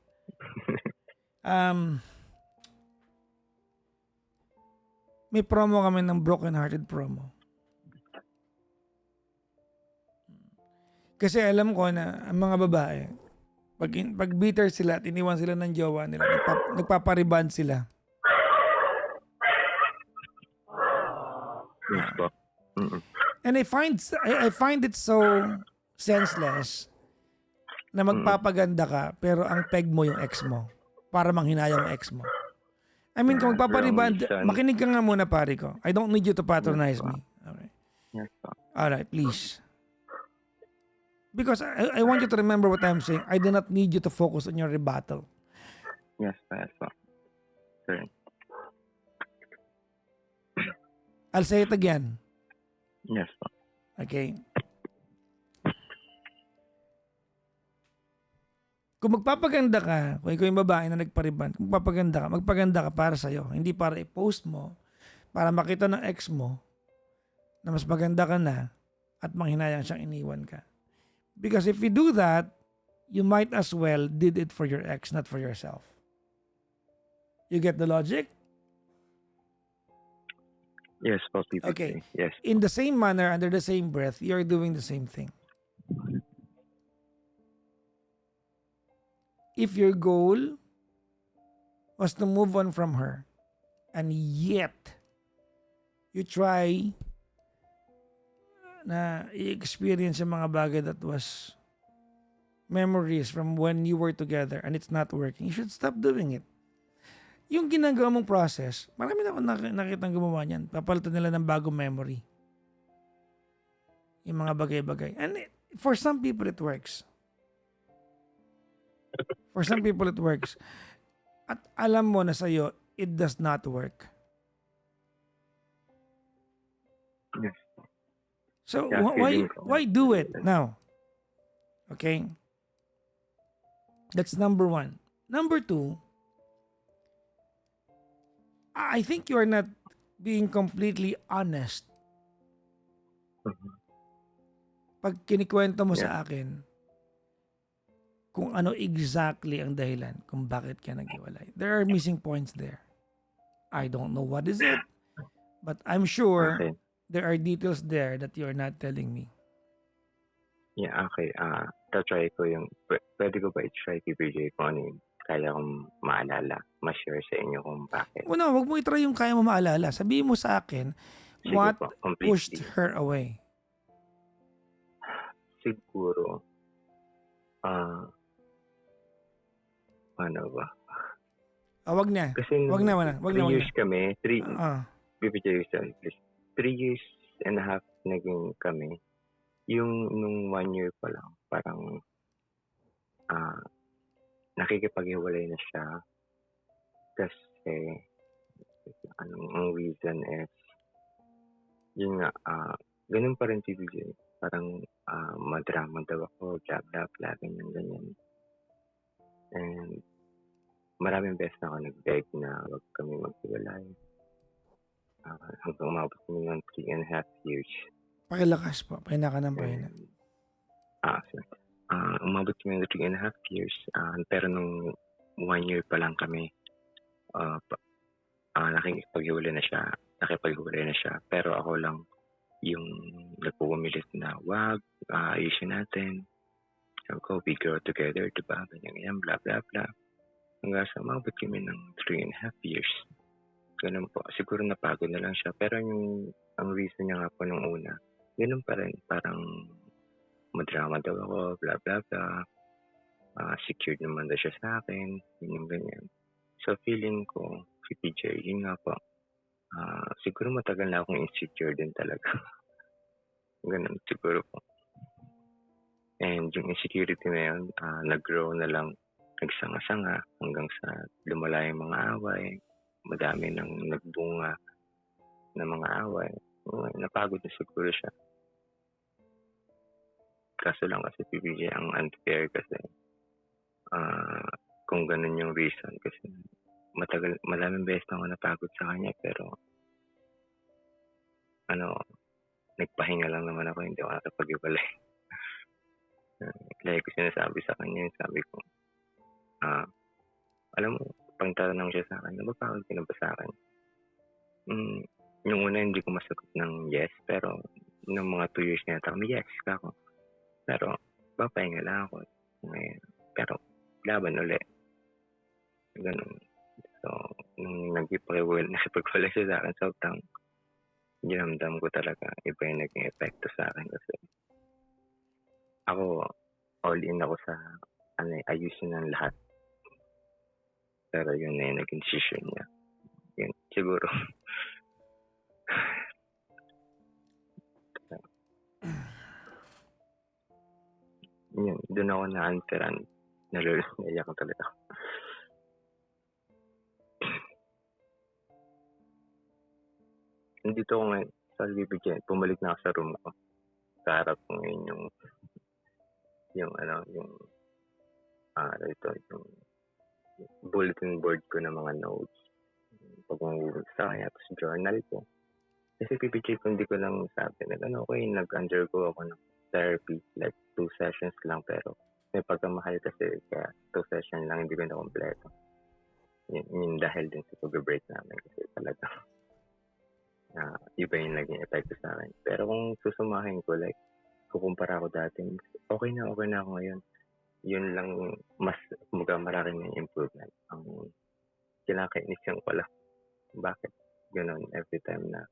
May promo kami ng Broken Hearted promo. Kasi alam ko na ang mga babae, pag bitter sila at iniwan sila ng jowa nila, nagpapariband sila. Yes po. Mm-mm. And I find it so senseless na magpapaganda ka pero ang peg mo yung ex mo para manghinayang ang ex mo. I mean, kung Yeah, magpapariband, wrong reason. makinig ka nga muna pare ko. I don't need you to patronize me. Okay. Yes po. Alright, please. Because I want you to remember what I'm saying. I do not need you to focus on your rebuttal. Yes po. Sure. I'll say it again. Yes po. Okay? Kung magpapaganda ka, kung ikaw yung babae na nagpariban, kung magpaganda ka para sa'yo. Hindi para i-post mo, para makita ng ex mo na mas maganda ka na at manghinayang siyang iniwan ka. Because if you do that, you might as well did it for your ex, not for yourself. You get the logic? Yes po, PPJ. Okay. Yes. In the same manner, under the same breath, you're doing the same thing. If your goal was to move on from her, and yet you try na i-experience yung mga bagay that was memories from when you were together and it's not working, you should stop doing it. Yung ginagawa mong process, marami na akong nakitang gumawa niyan. Papalitan nila ng bagong memory. Yung mga bagay-bagay. And for some people, it works. For some people, it works. At alam mo na sa'yo, it does not work. Yes. So, Yeah, feeling ko. why do it now? Okay? That's number one. Number two, I think you are not being completely honest. Pag kinikwento mo sa akin kung ano exactly ang dahilan kung bakit ka naghiwalay. There are missing points there. I don't know what is it. But I'm sure Okay. there are details there that you're not telling me. Yeah, okay. Ta-try ko yung pwede ko ba i-try PBJ kung ano yung kaya kong maalala, ma-share sa inyo kung bakit? Una, wag mo i-try yung kaya mo maalala. Sabihin mo sa akin, Sige what po, pushed completely. her away? Siguro, ano ba? Wag na. Kasi Wag na, wag na. 3 years kami, PBJ, sorry please. 3 years and a half naging kami. Yung nung 1 year pa lang, parang nakikipaghiwalay na siya. Kasi, ang reason is, yun nga, ganun pa rin PBJ. Parang madrama daw ako, blah blah blah, ganyan. And maraming beses na ako nag-beg na wag kami maghiwalay. Hanggang umabot kami ng 3.5 years. Pakilakas po. Pahina ka ng pahina. Umabot kami ng 3.5 years. Pero nung 1 year pa lang kami, nakikipaghiwalay na siya. Pero ako lang yung nagpupumilit na wag, ayusin natin. Sabi ko, we grow together, diba? Ganyan, blah, blah, blah. Hanggang sa umabot kami ng 3.5 years. Ganun po. Siguro napagod na lang siya. Pero ang reason niya nga po nung una, ganun pa rin. Parang madrama daw ako, blah, blah, blah. Secured naman daw siya sa akin. Ganyan. So, feeling ko, si PJ, yun nga po. Siguro matagal na akong insecure din talaga. Ganun, siguro po. And yung insecurity na yun, nag-grow na lang, nagsanga-sanga hanggang sa lumala yung mga away. Madami nang nagbunga na mga away. Napagod na siguro siya. Kaso lang kasi PBJ ang unfair kasi kung ganun yung reason kasi maraming beses na ako napagod sa kanya pero nagpahinga lang naman ako, hindi ako nakapag-iwalay. Lagi ko sinasabi sa kanya, sabi ko, alam mo, pang tanong siya sa akin, napapagod ka na ba sa akin? Yung una hindi ko masagot ng yes, pero nung mga 2 years na kami, yes ka ako. Pero papahinga lang ako. Ngayon, pero laban ulit. Ganun. So, nung nakipagwala siya sa akin, sobrang ginamdam ko talaga iba yung naging epekto sa akin kasi ako, all in ako sa ayusin ng lahat. Pero yun na yung naging decision niya. Yun, siguro. Yun, doon ako na-anteran. Naiyak ko talaga. Nandito ko ngayon sa bibigyan. Pumalik na ako sa room ko. Sa harap ko ngayon yung bulletin board ko ng mga notes. Pag sa kanya, tapos journal ko. Kasi PPJ ko hindi ko lang sabi na nag-undergo ako ng therapy, like 2 sessions lang, pero may pagkamahal kasi kaya 2 sessions lang hindi ko na kompleto. Yun dahil din sa pag-break namin kasi talaga iba yung naging epekto sa akin. Pero kung susumahin ko, like kukumpara ko dati, okay na ako ngayon. Yun lang, mas marami ng improvement. Ang kinakainisyan ko lang. Bakit ganun every time na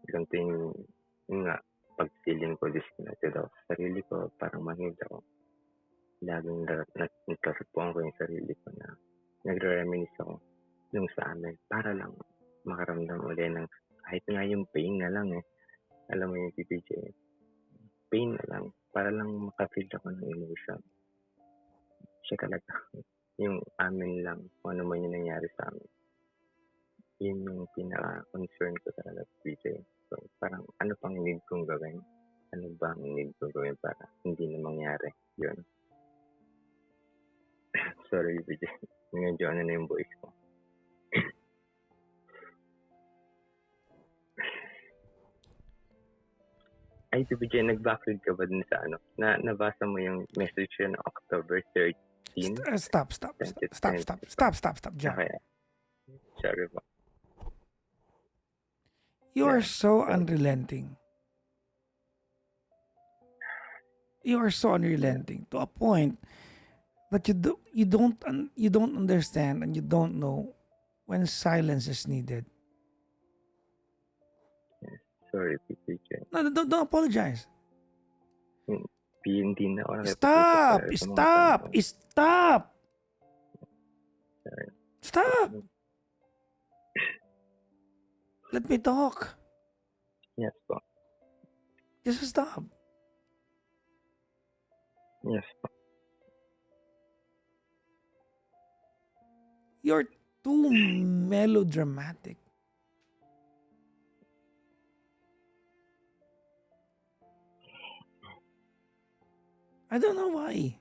ganito yung nga, pag-feeling ko disconnected ako sa sarili ko, parang manhid ako. Laging nagkasupuan ko yung sarili ko na nagre-reminis ako nung sa amin para lang makaramdam ulit ng kahit nga yung pain na lang Alam mo yung PPJ, pain na lang para lang makafeel ako ng emotion. Siya talaga. Yung amin lang, kung ano man yung nangyari sa amin. Yun yung pinaka-concern ko talaga, PJ. So, parang ano pang need kong gawin? Ano ba ang need kong gawin para hindi na mangyari? Yun. Sorry, PJ. Medyo na yung voice ko. Ay, PPJ, nag-backread ka ba dun sa nabasa mo yung message yun October 13? Stop, John. Okay. Sorry po. You are Yeah. so unrelenting. You are so unrelenting to a point that you don't understand and you don't know when silence is needed. Sorry, PPJ. No, don't apologize. Hindi na ako nakipag-usap Stop! sa mga Stop! tao. Stop! Sorry. Stop! Let me talk. Yes po. Just stop. Yes po. You're too melodramatic. I don't know why.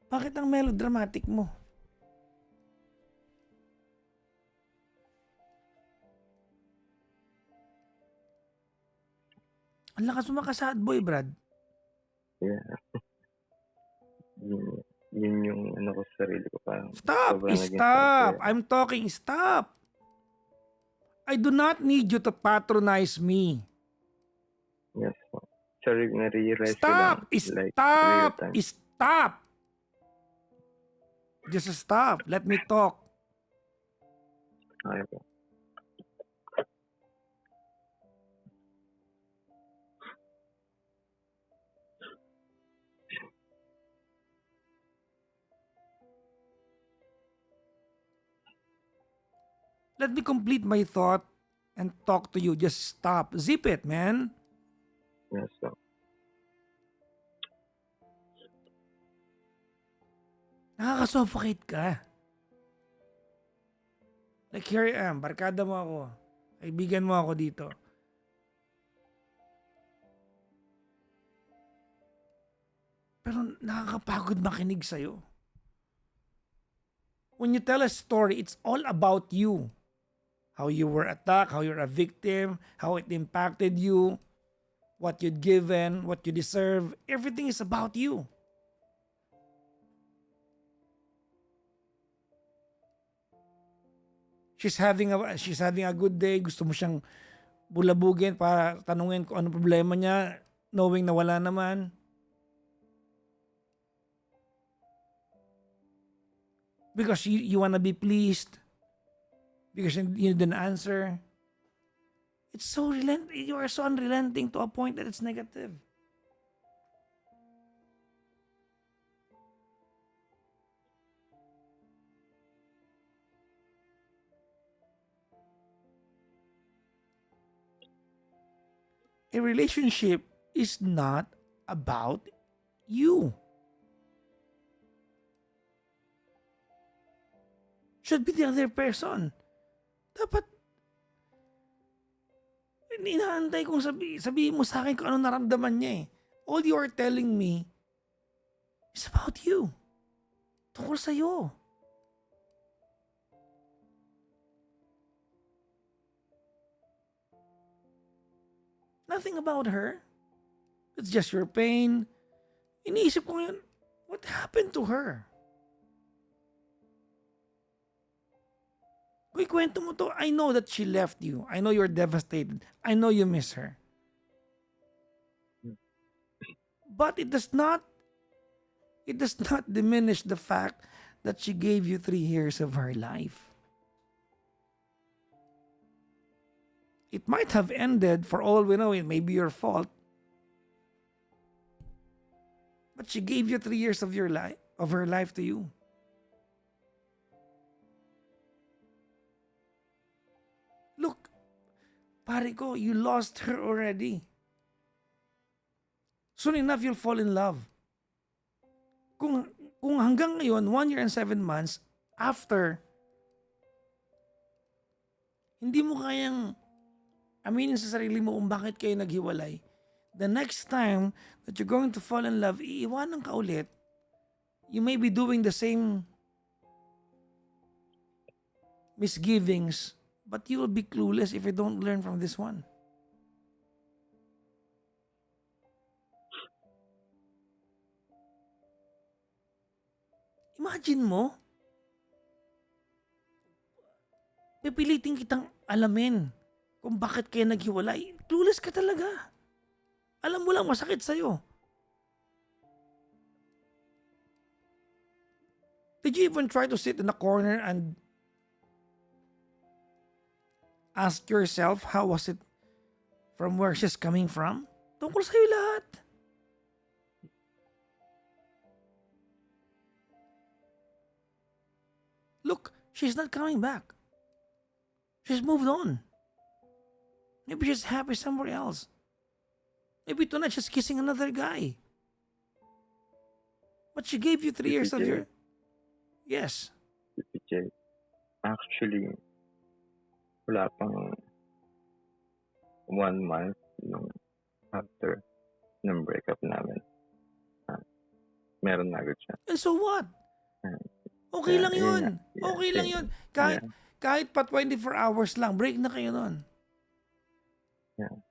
Bakit ang melodramatic mo? Ang lakas mo maka-sad boy, Brad. Yeah. Yun yung ano ko sa sarili ko. Parang Stop! sobrang naging Stop! sad. I'm talking. Stop! I do not need you to patronize me. Yes po. Sorry, nare-realize ko Stop! lang. Like, Stop! real time. Stop! Just stop. Let me talk. Okay po. Let me complete my thought and talk to you. Just stop. Zip it, man. Yes po. Nakaka-suffocate ka. Like here I am. Barkada mo ako. Kaibigan mo ako dito. Pero nakakapagod makinig sa'yo. When you tell a story, it's all about you. How you were attacked, how you're a victim, how it impacted you, what you'd given, what you deserve. Everything is about you. She's having a good day. Gusto mo siyang bulabugin para tanungin kung ano problema niya, knowing na wala naman. Because you wanna be pleased. Because you didn't answer. It's so you are so unrelenting to a point that it's negative. A relationship is not about you. Should be the other person. Dapat inaantay kong sabihin mo sa akin kung ano naramdaman niya eh. All you are telling me is about you. Tungkol sa'yo. Nothing about her. It's just your pain. Iniisip ko ngayon, what happened to her? Kung ikwento mo to, I know that she left you. I know you're devastated. I know you miss her. But it does not diminish the fact that she gave you 3 years of her life. It might have ended, for all we know, it may be your fault. But she gave you 3 years of her life to you. Look, pare ko, you lost her already. Soon enough, you'll fall in love. Kung hanggang ngayon, 1 year and 7 months after, hindi mo kayang aminin sa sarili mo kung bakit kayo naghiwalay, the next time that you're going to fall in love, iiwanan ka ulit, you may be doing the same misgivings, but you will be clueless if you don't learn from this one. Imagine mo, pipilitin kitang alamin kung bakit kayo naghiwalay. Clueless ka talaga. Alam mo lang masakit sa'yo. Did you even try to sit in a corner and ask yourself how was it from where she's coming from? Tungkol sa'yo lahat. Look, she's not coming back. She's moved on. Maybe she's happy somewhere else. Maybe tonight she's kissing another guy. But she gave you 3 years of your... Yes. PJ, actually, wala pang 1 month nung after ng breakup namin. Meron na agad siya. And so what? Okay lang yun. Okay lang yun. Kahit pa 24 hours lang, break na kayo nun. Yeah.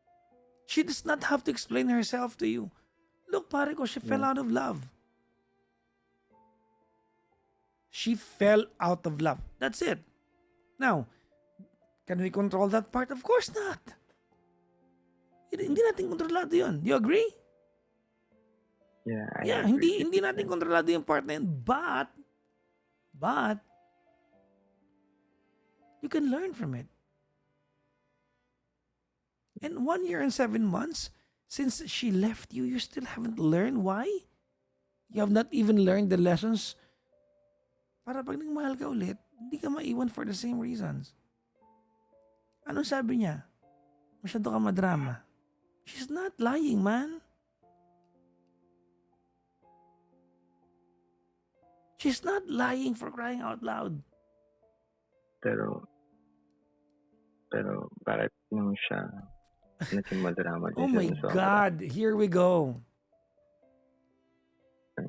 She does not have to explain herself to you. Look, pare ko, she fell out of love. She fell out of love. That's it. Now, can we control that part? Of course not. Hindi natin kontrolado yun. Do you agree? Yeah, hindi natin kontrolado yung part na yun. But, you can learn from it. And 1 year and 7 months since she left you, you still haven't learned why? You have not even learned the lessons para pag nagmahal ka ulit, hindi ka maiwan for the same reasons. Anong sabi niya? Masyado ka madrama. She's not lying, man. She's not lying, for crying out loud. Pero bakit nung siya naging madrama din Oh my God, here we go.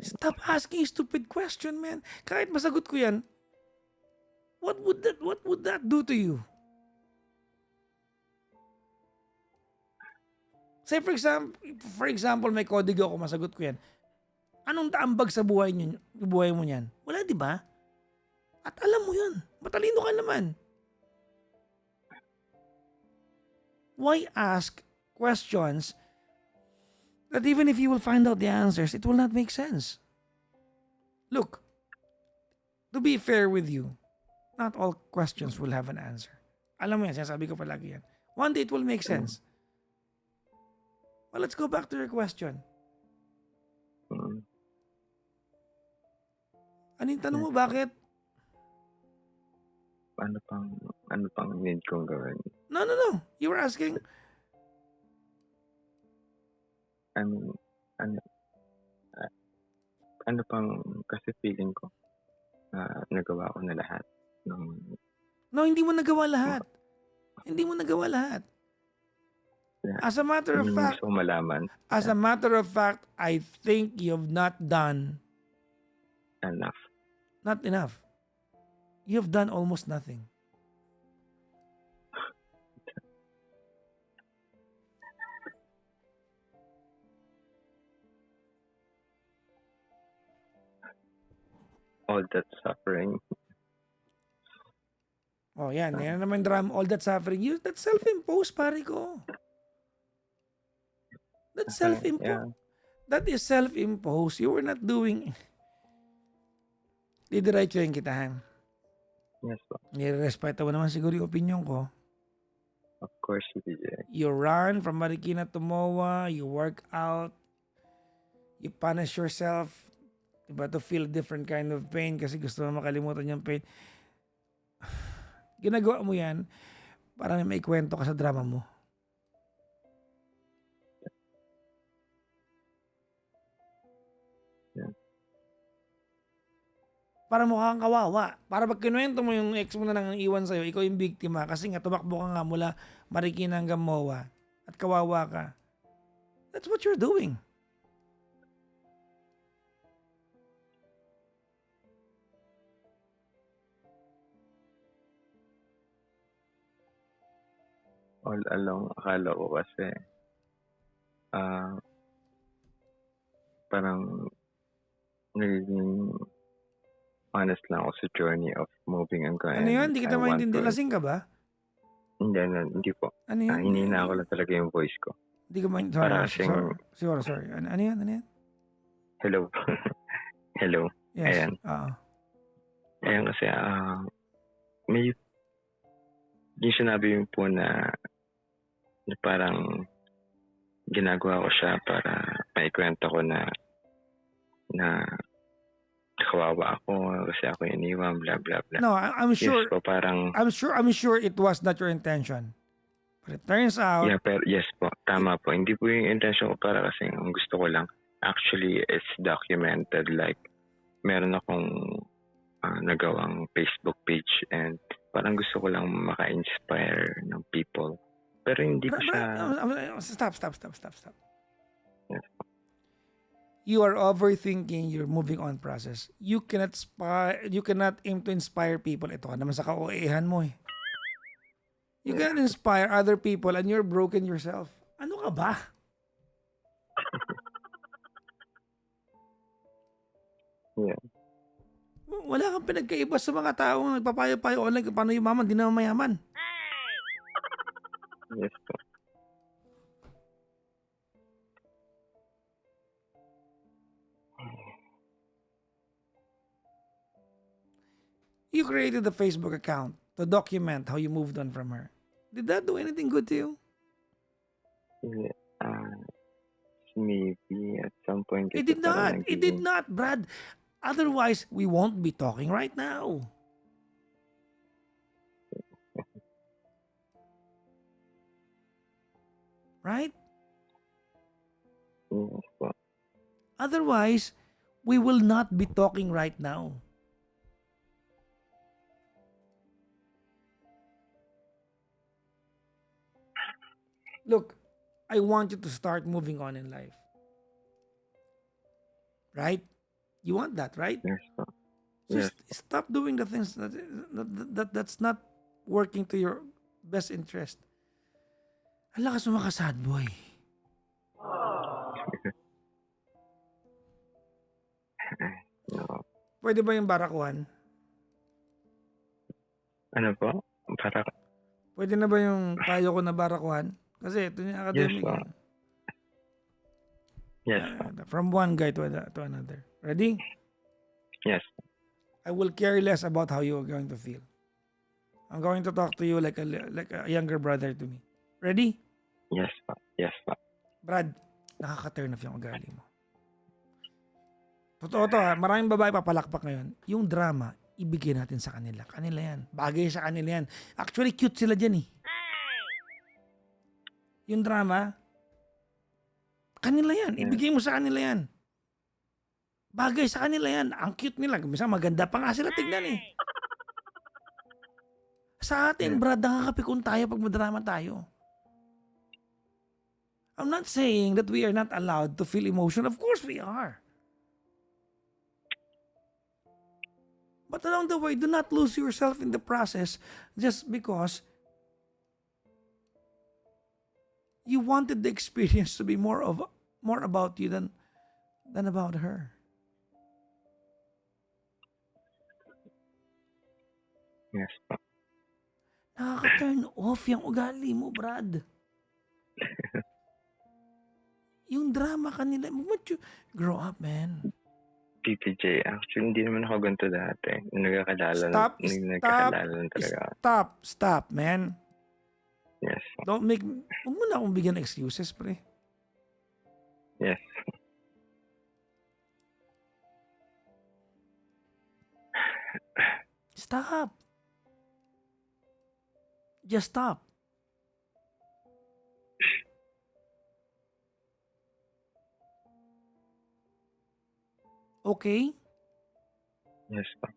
Stop asking stupid question, man. Kahit masagot ko yan, what would that do to you? Say for example, may kodigo ako, masagot ko yan. Anong taambag sa buhay mo niyan? Wala, di ba? At alam mo yun. Matalino ka naman. Why ask questions that even if you will find out the answers, it will not make sense? Look, to be fair with you, not all questions will have an answer. Alam mo yan, sinasabi ko palagi yan. One day it will make sense. Well, let's go back to your question. Ano yung tanong mo? Bakit? Ano pang need kong gawin? No. You were asking. Ano pang, kasi feeling ko na nagawa ko na lahat. No, hindi mo nagawa lahat. Hindi mo nagawa lahat. Yeah. As a matter of fact, I think you've not done enough. Not enough. You've done almost nothing. All that suffering. Oh, yan. Yan naman drama. All that suffering. That's self-imposed, pare ko. That's self-imposed. Yeah. That is self-imposed. You were not doing... Didiretsuhin kita, ha? Yes, po. Nirespeto mo naman siguro yung opinion ko. Of course, DJ. You run from Marikina to MOA, you work out, you punish yourself, diba, to feel a different kind of pain kasi gusto mo makalimutan yung pain. Ginagawa mo yan para may kwento ka sa drama mo. Yeah. Para mukha kang kawawa. Para pag kinuwento mo yung ex mo na nang iwan sa'yo, ikaw yung biktima kasi nga tumakbo ka nga mula Marikina hanggang MOA at kawawa ka. That's what you're doing. All along, akala ko kasi parang naging honest lang ako sa journey of moving and going. Ano yun? Hindi kita maintindihan. Lasing ka ba? Hindi po. Ano yun? Hinihina ko lang talaga yung voice ko. Hindi ka ba, Para sorry. Ano yan? Hello. Hello. Yes. Ayan. Ayan kasi, may yung sinabi mo po na parang ginagawa ko siya para maikwento ko na kawawa ako kasi ako iniwan, blah, blah, blah. No, I'm sure. Yes po, parang... I'm sure it was not your intention. But it turns out... Yeah, pero yes po, tama po. Hindi po yung intention ko para kasi ang gusto ko lang, actually, it's documented. Like, meron akong nagawang Facebook page and parang gusto ko lang maka-inspire ng people. Pero hindi ko siya... Stop. Yes. You are overthinking your moving on process. You cannot aim to inspire people. Ito ka naman sa ka-OA-han mo eh. You cannot inspire other people and you're broken yourself. Ano ka ba? Yeah. Wala kang pinagkaiba sa mga taong nagpapayo-payo online paano yumaman, di naman mayaman. Yes po. You created a Facebook account to document how you moved on from her. Did that do anything good to you? Yeah. Maybe at some point. It did not, Brad. Otherwise, we won't be talking right now. Right? Yes po. Otherwise, we will not be talking right now. Look, I want you to start moving on in life. Right? You want that, right? Yes po. So stop doing the things that's not working to your best interest. Ang lakas mo sad boy. No. Pwede ba yung barakuhan? Ano po? Pwede na ba yung payo ko na barakuhan? Kasi ito yung academic. Yes. From one guy to another. Ready? Yes. I will care less about how you are going to feel. I'm going to talk to you like a younger brother to me. Ready? Yes pa. Brad, nakaka-turn off yung ugali mo. Totoo to ha. Maraming babae papalakpak ngayon. Yung drama, ibigay natin sa kanila. Kanila yan. Bagay sa kanila yan. Actually, cute sila dyan eh. Yung drama, kanila yan. Ibigay mo sa kanila yan. Bagay sa kanila yan. Ang cute nila. Minsan maganda pa nga sila tignan eh. Sa atin, Brad, nakakapikon tayo pag madrama tayo. I'm not saying that we are not allowed to feel emotion. Of course we are. But along the way, do not lose yourself in the process just because you wanted the experience to be more about you than about her. Yes po. Nakaka-turn off yung ugali mo, Brad. Yung drama kanila, grow up, man. PPJ, actually, hindi naman ako ganito dati. Nagkakilala lang talaga. Stop, man. Yes. Huwag mo na akong bigyan ng excuses, pre. Yes. Stop. Just stop. Okay? Yes pa.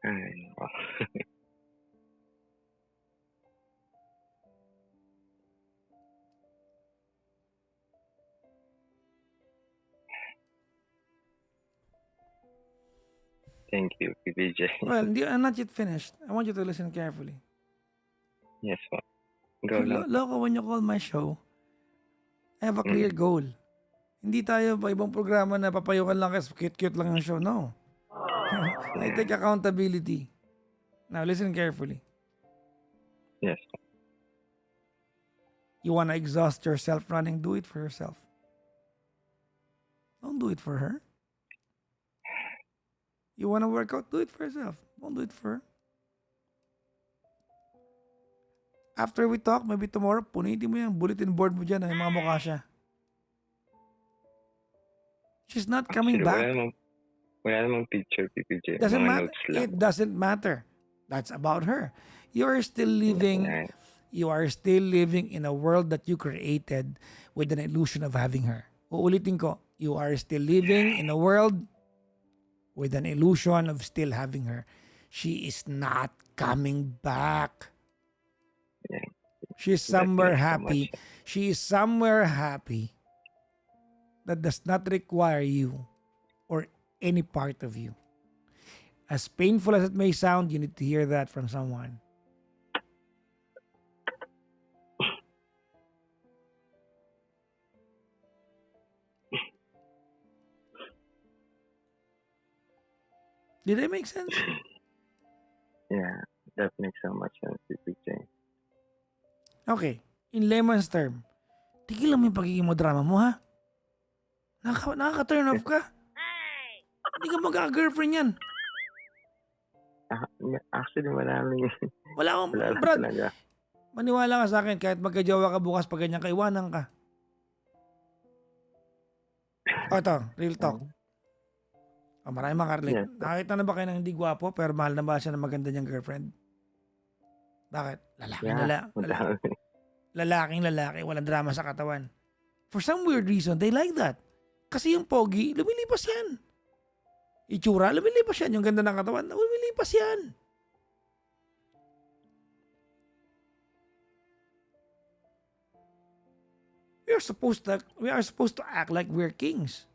Ay, nako. Thank you, PPJ. Well, I'm not yet finished. I want you to listen carefully. Yes po. Go lang. Loco, when you call my show, I have a clear goal. Hindi tayo pa ibang programa na papayukan lang kasi cute-cute lang yung show. No. I take accountability. Now, listen carefully. Yes. You wanna exhaust yourself running, do it for yourself. Don't do it for her. You wanna work out, do it for yourself. Don't do it for her. After we talk, maybe tomorrow, punitin mo yung bulletin board mo dyan, yung mga mukha siya. She's not coming back. Wala namang picture, PPJ. Doesn't Mga matter. notes lang. It doesn't matter. That's about her. You are still living in a world that you created with an illusion of having her. Uulitin ko, you are still living in a world with an illusion of still having her. She is not coming back. Yeah. She's somewhere happy. She is somewhere happy that does not require you or any part of you. As painful as it may sound, you need to hear that from someone. Did it make sense? Yeah, that makes so much sense, PPJ. Okay. In layman's term, tigilan mo yung pagiging mo drama mo, ha? Nakaka-turn off ka. Hindi ka magka-girlfriend yan. Actually, marami. Wala akong, Brad, maniwala ka sa akin, kahit magka-jowa ka bukas pag ganyan ka, iwanan ka. O ito, real talk. O, maraming makarelate. Yes. Nakakita na ba kayo ng hindi gwapo, pero mahal na ba siya ng maganda niyang girlfriend? Bakit? Lalaking lalaki, walang drama sa katawan. For some weird reason, they like that. Kasi yung pogi, lumilipas yan. Itsura, lumilipas yan. Yung ganda ng katawan, lumilipas yan. We are supposed to act like we're kings.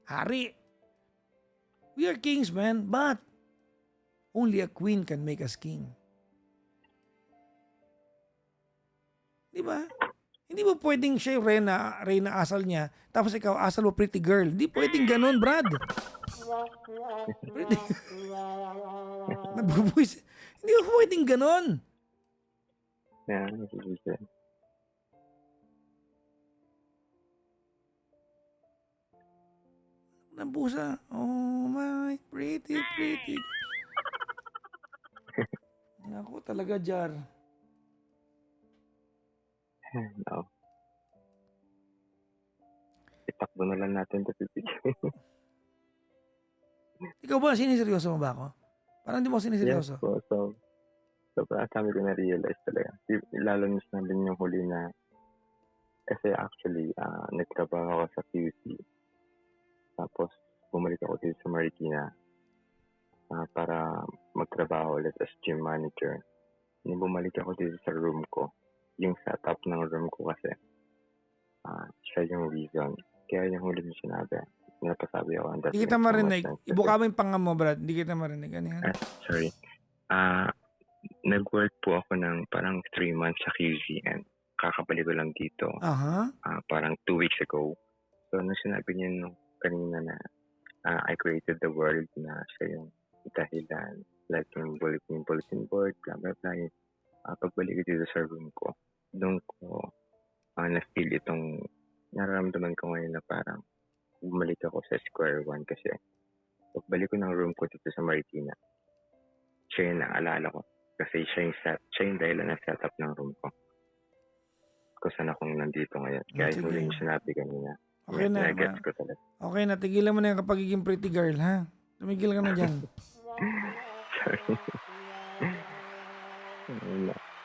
Hari. We are kings, man, but only a queen can make us king. Di ba? Hindi mo pwedeng siya yung Reyna asal niya, tapos ikaw asal mo pretty girl. Hindi pwedeng ganun, Brad. Nabubuis. Hindi mo pwedeng ganun. Yeah, PPJ. Nabusa. Oh my, pretty. Ako talaga, Jar. No. Itakbo na lang natin ito, PPJ. Ikaw ba, siniseryoso mo ba ako? Parang hindi mo siniseryoso. Yes po, so parang kami ko na-realize talaga. Lalo na sinabi yung huli na kasi actually, nagtrabaho ako sa QC. Tapos, bumalik ako dito sa Marikina para magtrabaho ulit as gym manager. Nung bumalik ako dito sa room ko, yung setup ng room ko kasi, siya yung reason. Kaya yung huli mo sinabi, napasabi ako. Hindi kita marinig. Ibuka mo yung panga mo, Brad. Hindi kita marinig. Ano yan? Sorry. Nag-work po ako ng parang 3 months sa QC and kakabalik ko lang dito. Parang 2 weeks ago. So, nung sinabi niya kanina na I created the world na siya yung dahilan. Like yung bulletin board, blah, blah, blah. Pagbalik ko dito sa room ko, doon ko na-feel itong nararamdaman ko ngayon na parang bumalik ako sa square one kasi pagbalik ko ng room ko dito sa Marikina, siya yung naalala ko. Kasi siya yung dahilan ng setup ng room ko. Kung saan akong nandito ngayon. Kaya yung sinabi kanina. Okay na. Gets ko talaga. Okay na. Tigilan mo na yung kapagiging pretty girl, ha? Tumigil ka na dyan. Sorry.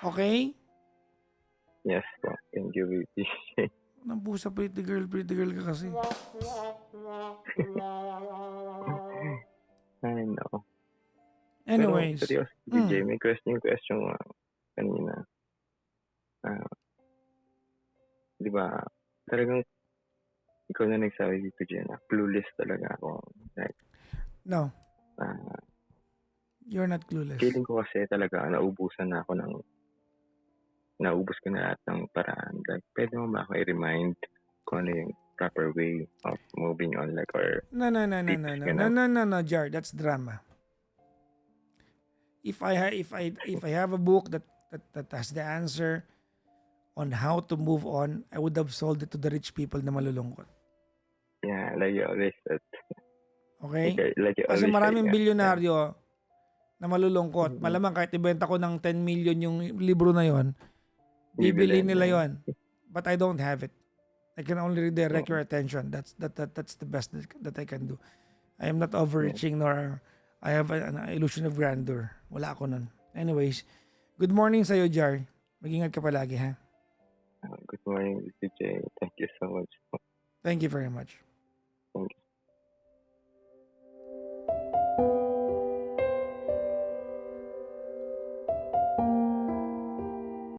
Okay? Yes po. Thank you, VP. Nampusa pretty girl ka kasi. I know. Anyways. Pero, seryoso, DJ, may question kanina. Di ba, talagang ikaw na nagsabi dito dyan, clueless talaga ako. Like, no. You're not clueless. Feeling ko kasi talaga, naubos ko na lahat ng paraan. Like, pwede mo ba ako i-remind kung ano yung proper way of moving on, like, or No, tips ka na. Jar. That's drama. If I have a book that has the answer on how to move on, I would have sold it to the rich people na malulungkot. Yeah, like you always said. Okay? Like you Kasi always say, maraming yeah. bilyonaryo na malulungkot. Mhm. Malamang kahit ibenta ko ng 10 million yung libro na yon, bibili Bibili nila niya. yon. But I don't have it. I can only redirect Oo. your attention. That's the best that I can do. I am not overreaching nor I have an illusion of grandeur. Wala ako nun. Anyways, good morning sa'yo, Jar. Mag-ingat ka palagi, ha? Good morning, DJ. Thank you so much. Thank you very much. Thank you.